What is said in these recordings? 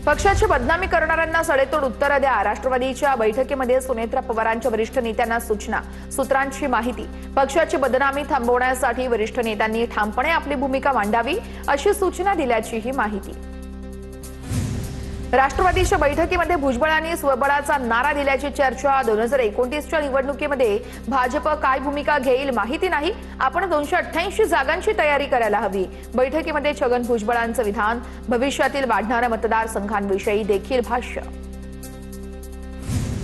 पक्षाची बदनामी करणाऱ्यांना सडेतोड उत्तर द्या. राष्ट्रवादीच्या बैठकीमध्ये सुनेत्रा पवारांच्या वरिष्ठ नेत्यांना सूचना. सूत्रांची माहिती. पक्षाची बदनामी थांबवण्यासाठी वरिष्ठ नेत्यांनी ठामपणे आपली भूमिका मांडावी अशी सूचना दिल्याचीही माहिती. राष्ट्रवादीच्या बैठकीमध्ये भुजबळांनी स्वबळाचा नारा दिल्याची चर्चा. 2029च्या निवडणुकीमध्ये भाजप काय भूमिका घेईल माहिती नाही. आपण 288 जागांची तयारी करायला हवी. बैठकीमध्ये छगन भुजबळांचं विधान. भविष्यातील वाढणाऱ्या मतदारसंघांविषयी देखील भाष्य.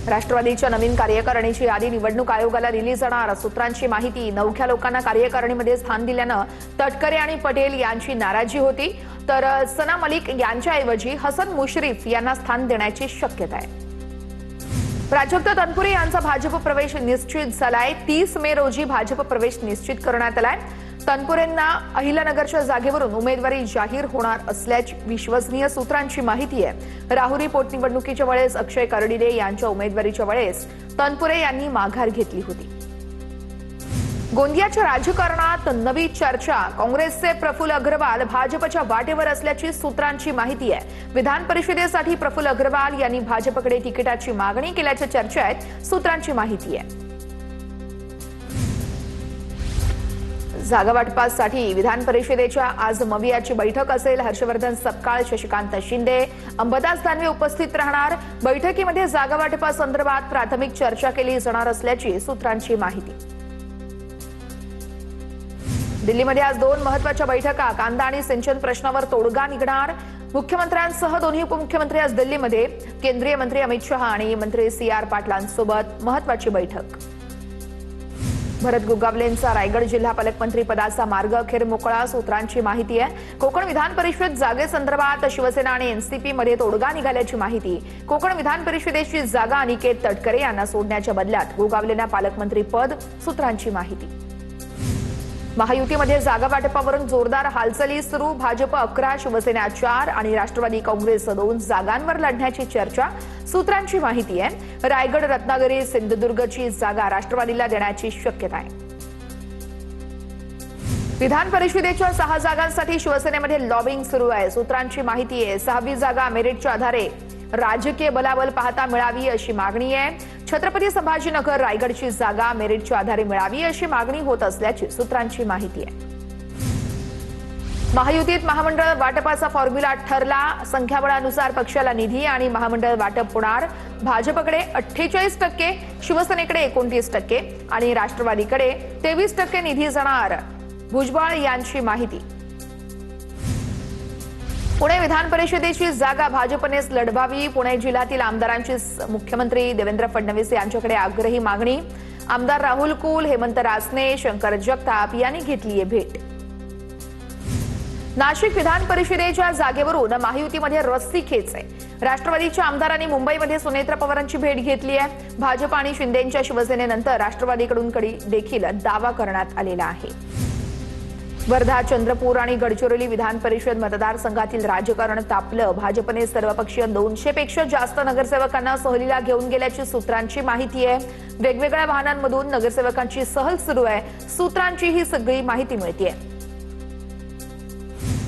राष्ट्रवादीच्या नवीन कार्यकारिणीची यादी निवडणूक आयोगाला दिली जाणार. सूत्रांची माहिती. नवख्या लोकांना कार्यकारिणीमध्ये स्थान दिल्यानं तटकरे आणि पटेल यांची नाराजी होती, तर सना मलिक यांच्याऐवजी हसन मुश्रीफ यांना स्थान देण्याची शक्यता आहे. प्राजक्त तनपुरे यांचा भाजप प्रवेश निश्चित झालाय. 30 मे रोजी भाजप प्रवेश निश्चित करण्यात आलाय. तनपुरेंना अहिल्यानगरच्या जागेवरून उमेदवारी जाहीर होणार असल्याची विश्वसनीय सूत्रांची माहिती आहे. राहुरी पोटनिवडणुकीच्या वेळेस अक्षय कर्डिले यांच्या उमेदवारीच्या वेळेस तनपुरे यांनी माघार घेतली होती. गोंदियाच्या राजकारणात नवी चर्चा. काँग्रेसचे प्रफुल्ल अग्रवाल भाजपच्या वाटेवर असल्याची सूत्रांची माहिती आहे. विधान परिषदेसाठी प्रफुल्ल अग्रवाल यांनी भाजपकडे तिकिटाची मागणी केल्याच्या चर्चा आहेत. सूत्रांची माहिती आहे. जागा वाटपासाठी विधान परिषदेच्या आज मवियाची बैठक असेल. हर्षवर्धन सपकाळ, शशिकांत शिंदे, अंबादास दानवे उपस्थित राहणार. बैठकीमध्ये जागा वाटपासंदर्भात प्राथमिक चर्चा केली जाणार असल्याची सूत्रांची माहिती. दिल्लीमध्ये आज 2 महत्त्वाच्या बैठका. कांदा आणि सिंचन प्रश्नावर तोडगा निघणार. मुख्यमंत्र्यांसह दोन्ही उपमुख्यमंत्री आज दिल्लीमध्ये. केंद्रीय मंत्री अमित शहा आणि मंत्री CR पाटलांसोबत महत्त्वाची बैठक. भरत गोगावलेंचा रायगड जिल्हा पालकमंत्री पदाचा मार्ग अखेर मोकळा. सूत्रांची माहिती आहे. कोकण विधान परिषद जागेसंदर्भात शिवसेना आणि एनसीपी मध्ये तोडगा निघाल्याची माहिती. कोकण विधान परिषदेची जागा अनिकेत तटकरे यांना सोडण्याच्या बदल्यात गोगावलेंना पालकमंत्री पद. सूत्रांची माहिती. महायुतीमध्ये जागा वाटपावरून जोरदार हालचाली सुरू. भाजप 11, शिवसेना 4 आणि राष्ट्रवादी काँग्रेस 2 जागांवर लढण्याची चर्चा. सूत्रांची माहिती आहे. रायगड, रत्नागिरी, सिंधुदुर्गची जागा राष्ट्रवादीला देण्याची शक्यता आहे. विधान परिषदेच्या 6 जागांसाठी शिवसेनेमध्ये लॉबिंग सुरू आहे. सूत्रांची माहिती आहे. 6वी जागा मेरिटच्या आधारे राजकीय बलाबल पाहता मिळावी अशी मागणी आहे. छत्रपती संभाजीनगर रायगडची जागा मेरिटच्या आधारे मिळावी अशी मागणी होत असल्याची सूत्रांची माहिती आहे. महायुतीत महामंडळ वाटपाचा फॉर्म्युला ठरला. संख्याबळानुसार पक्षाला निधी आणि महामंडळ वाटप होणार. भाजपकडे 48%, शिवसेनेकडे 29% आणि राष्ट्रवादीकडे 23% निधी जाणार. भुजबळ यांची माहिती. पुणे विधान परिषदेची जागा भाजपनेच लढवावी. पुणे जिल्ह्यातील आमदारांची मुख्यमंत्री देवेंद्र फडणवीस यांच्याकडे आग्रही मागणी. आमदार राहुल कुल, हेमंत रासने, शंकर जगताप यांनी घेतली आहे भेट. नाशिक विधान परिषदेच्या जागेवरून महायुतीमध्ये रस्सीखेच आहे. राष्ट्रवादीच्या आमदारांनी मुंबईमध्ये सुनेत्रा पवारांची भेट घेतली आहे. भाजप आणि शिंदेंच्या शिवसेनेनंतर राष्ट्रवादीकडून देखील दावा करण्यात आलेला आहे. वर्धा, चंद्रपूर आणि गडचिरोली विधान परिषद मतदारसंघातील राजकारण तापलं. भाजपने सर्वपक्षीय 200 पेक्षा जास्त नगरसेवकांना सहलीला घेऊन गेल्याची सूत्रांची माहिती आहे. वेगवेगळ्या वाहनांमधून नगरसेवकांची सहल सुरू आहे. सूत्रांची ही सगळी माहिती मिळते.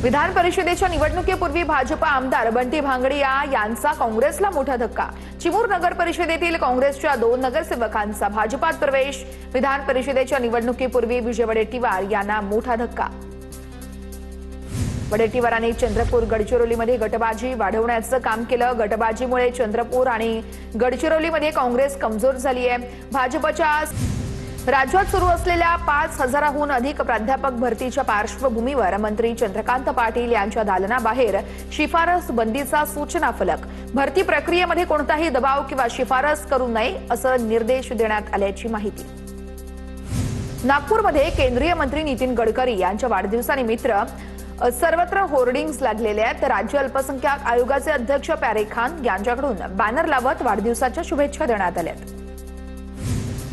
विधान परिषदेच्या निवडणुकीपूर्वी भाजप आमदार बंटी भांगडिया यांचा काँग्रेसला मोठा धक्का. चिमूर नगर परिषदेतील काँग्रेसच्या 2 नगरसेवकांचा भाजपात प्रवेश. विधान परिषदेच्या निवडणुकीपूर्वी विजय वडेट्टीवार यांना मोठा धक्का. वडेट्टीवारांनी चंद्रपूर, गडचिरोलीमध्ये गटबाजी वाढवण्याचं काम केलं. गटबाजीमुळे चंद्रपूर आणि गडचिरोलीमध्ये काँग्रेस कमजोर झाली आहे. भाजपच्या राज्यात सुरू असलेल्या 5000हून अधिक प्राध्यापक भरतीच्या पार्श्वभूमीवर मंत्री चंद्रकांत पाटील यांच्या दालनाबाहेर शिफारस बंदीचा सूचना फलक. भरती प्रक्रियेमध्ये कोणताही दबाव किंवा शिफारस करू नये असं निर्देश देण्यात आल्याची माहिती. नागपूरमध्ये केंद्रीय मंत्री नितीन गडकरी यांच्या वाढदिवसानिमित्त सर्वत्र होर्डिंग्स लागलेले आहेत. राज्य अल्पसंख्याक आयोगाचे अध्यक्ष प्यारे खान यांच्याकडून बॅनर लावत वाढदिवसाच्या शुभेच्छा देण्यात आल्या.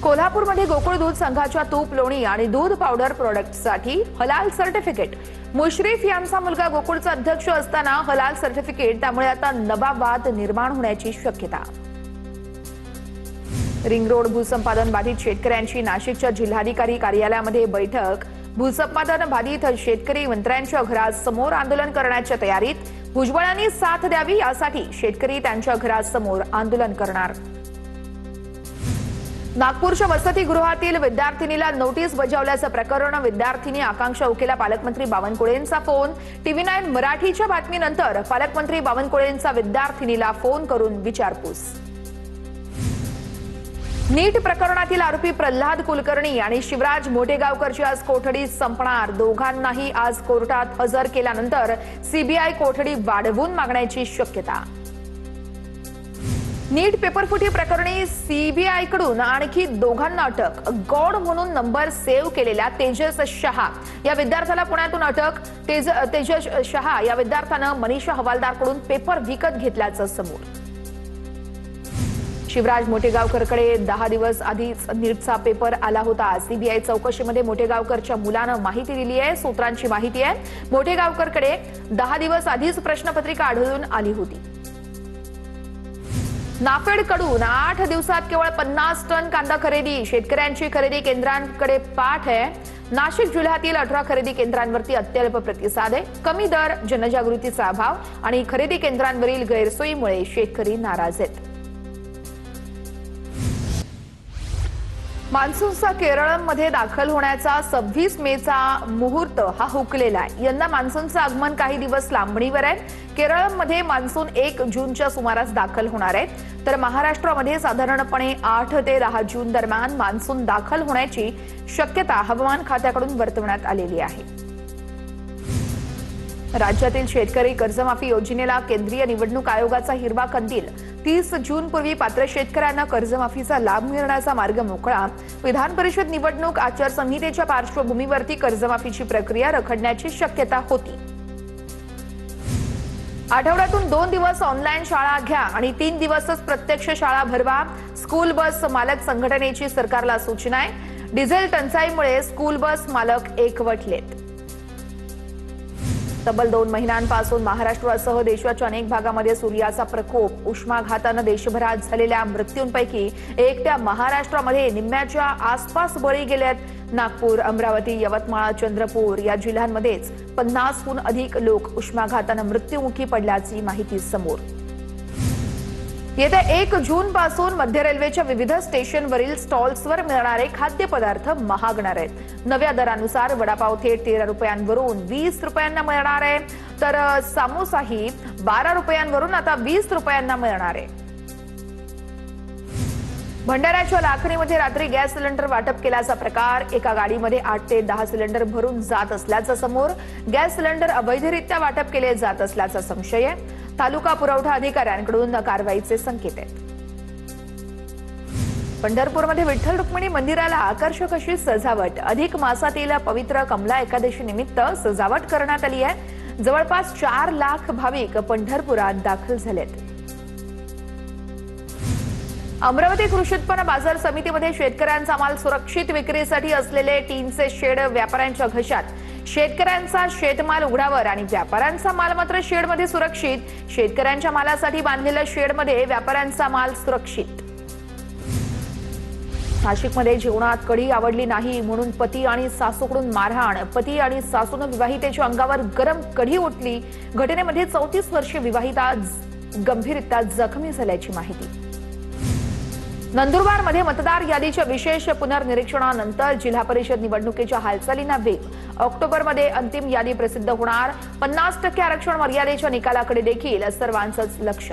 कोल्हापूरमध्ये गोकुळ दूध संघाच्या तूप, लोणी आणि दूध पावडर प्रोडक्टसाठी हलाल सर्टिफिकेट. मुश्रीफ यांचा मुलगा गोकुळचा अध्यक्ष असताना हलाल सर्टिफिकेट, त्यामुळे आता नवा वाद निर्माण होण्याची शक्यता. रिंग रोड भूसंपादन बाधित शेतकऱ्यांची नाशिकच्या जिल्हाधिकारी कार्यालयामध्ये बैठक. भूसंपादन बाधित शेतकरी मंत्र्यांच्या घरासमोर आंदोलन करण्याच्या तयारीत. भुजबळांनी साथ द्यावी यासाठी शेतकरी त्यांच्या घरासमोर आंदोलन करणार। नागपूरच्या वसतिगृहातील विद्यार्थिनीला नोटीस बजावल्याचं प्रकरण, विद्यार्थिनी आकांक्षा उकेला पालकमंत्री बावनकुळेंचा फोन। TV9 मराठीच्या बातमीनंतर पालकमंत्री बावनकुळेंचा विद्यार्थिनीला फोन करून विचारपूस। नीट प्रकरणातील आरोपी प्रल्हाद कुलकर्णी आणि शिवराज मोठेगावकरची आज कोठडी संपणार। दोघांनाही आज कोर्टात हजर केल्यानंतर सीबीआय कोठडी वाढवून मागण्याची शक्यता। नीट पेपरफुटी प्रकरणी सीबीआयकडून आणखी दोघांना अटक। गॉड म्हणून नंबर सेव्ह केलेल्या तेजस शहा या विद्यार्थ्याला पुण्यातून अटक। तेजस शहा या विद्यार्थ्यानं मनीषा हवालदारकडून पेपर विकत घेतल्याचं समोर। शिवराज मोठेगावकरकडे 10 दिवस आधीच नीटचा पेपर आला होता। सीबीआय चौकशीमध्ये मोठेगावकरच्या मुलानं माहिती दिली आहे। सूत्रांची माहिती आहे, मोठेगावकरकडे 10 दिवस आधीच प्रश्नपत्रिका आढळून आली होती। नाफेडकडून 8 दिवसात केवळ 50 टन कांदा खरेदी। शेतकऱ्यांची खरेदी केंद्रांकडे पाठ आहे। नाशिक जिल्ह्यातील 18 खरेदी केंद्रांवरती अत्यल्प प्रतिसाद आहे। कमी दर, जनजागृतीचा अभाव आणि खरेदी केंद्रांवरील गैरसोयीमुळे शेतकरी नाराज आहेत। मान्सूनचा केरळमध्ये दाखल होण्याचा 26 मेचा मुहूर्त हा हुकलेला आहे। यंदा मान्सूनचं आगमन काही दिवस लांबणीवर आहे। केरळमध्ये मान्सून 1 जूनच्या सुमारास दाखल होणार आहे, तर महाराष्ट्रामध्ये साधारणपणे 8 ते 10 जून दरम्यान मान्सून दाखल होण्याची शक्यता हवामान खात्याकडून वर्तवण्यात आलेली आहे। राज्यातील शेतकरी कर्जमाफी योजनेला केंद्रीय निवडणूक आयोगाचा हिरवा कंदील। 30 जून पूर्वी पात्र शेतकऱ्यांना कर्जमाफीचा लाभ मिळण्याचा मार्ग मोकळा। विधान परिषद निवडणूक आचारसंहितेच्या पार्श्वभूमीवरती कर्जमाफीची प्रक्रिया रखडण्याची शक्यता होती। आठवड्यातून 2 दिवस ऑनलाईन शाळा घ्या आणि 3 दिवसच प्रत्यक्ष शाळा भरवा। स्कूल बस मालक संघटनेची सरकारला सूचना आहे। डिझेल टंचाईमुळे स्कूल बस मालक एकवटलेत। तब्बल 2 महिन्यांपासून महाराष्ट्रासह देशाच्या अनेक भागामध्ये सूर्याचा प्रकोप। उष्माघातानं देशभरात झालेल्या मृत्यूंपैकी एकट्या महाराष्ट्रामध्ये निम्म्याच्या आसपास बळी गेलेत। नागपूर, अमरावती, यवतमाळ, चंद्रपूर या जिल्ह्यांमध्येच 50हून अधिक लोक उष्माघातानं मृत्युमुखी पडल्याची माहिती समोर। येत्या 1 जून पासून मध्य रेल्वेच्या विविध स्टेशनवरील स्टॉल्सवर मिळणारे खाद्यपदार्थ महागणार आहेत। नव्या दरानुसार वडापाव थेट 13 रुपयांवरून 20 रुपयांना मिळणार आहे, तर सामोसाही 12 रुपयांवरून आता 20 रुपयांना मिळणार आहे। भंडाऱ्याच्या लाखणीमध्ये रात्री गॅस सिलेंडर वाटप केल्याचा प्रकार। एका गाडीमध्ये 8 ते 10 सिलेंडर भरून जात असल्याचं समोर। गॅस सिलेंडर अवैधरित्या वाटप केले जात असल्याचा संशय आहे। तालुका पुरवठा अधिकाऱ्यांकडून कारवाईचे संकेत आहेत। पंढरपूरमध्ये विठ्ठल रुक्मिणी मंदिराला आकर्षक अशी सजावट। अधिक मासातील पवित्र कमला एकादशी निमित्त सजावट करण्यात आली आहे। जवळपास 4 लाख भाविक पंढरपुरात दाखल झालेत। अमरावती कृषी उत्पन्न बाजार समितीमध्ये शेतकऱ्यांचा माल सुरक्षित विक्रीसाठी असलेले टीनचे शेड व्यापाऱ्यांच्या घशात। शेतकऱ्यांचा शेतमाल उघड्यावर आणि व्यापाऱ्यांचा माल मात्र शेडमध्ये सुरक्षित। शेतकऱ्यांच्या मालासाठी बांधलेल्या शेडमध्ये व्यापाऱ्यांचा माल सुरक्षित। नाशिकमध्ये जेवणात कढी आवडली नाही म्हणून पती आणि सासूकडून मारहाण। पती आणि सासूनं विवाहितेच्या अंगावर गरम कढी ओतली। घटनेमध्ये 34 वर्षीय विवाहिता गंभीररित्या जखमी झाल्याची माहिती। नंदुरबारमध्ये मतदार यादीच्या विशेष पुनर्निरीक्षणानंतर जिल्हा परिषद निवडणुकीच्या हालचालींना वेग। ऑक्टोबरमध्ये अंतिम यादी प्रसिद्ध होणार। 50% आरक्षण मर्यादेच्या निकालाकडे देखील सर्वांचंच लक्ष।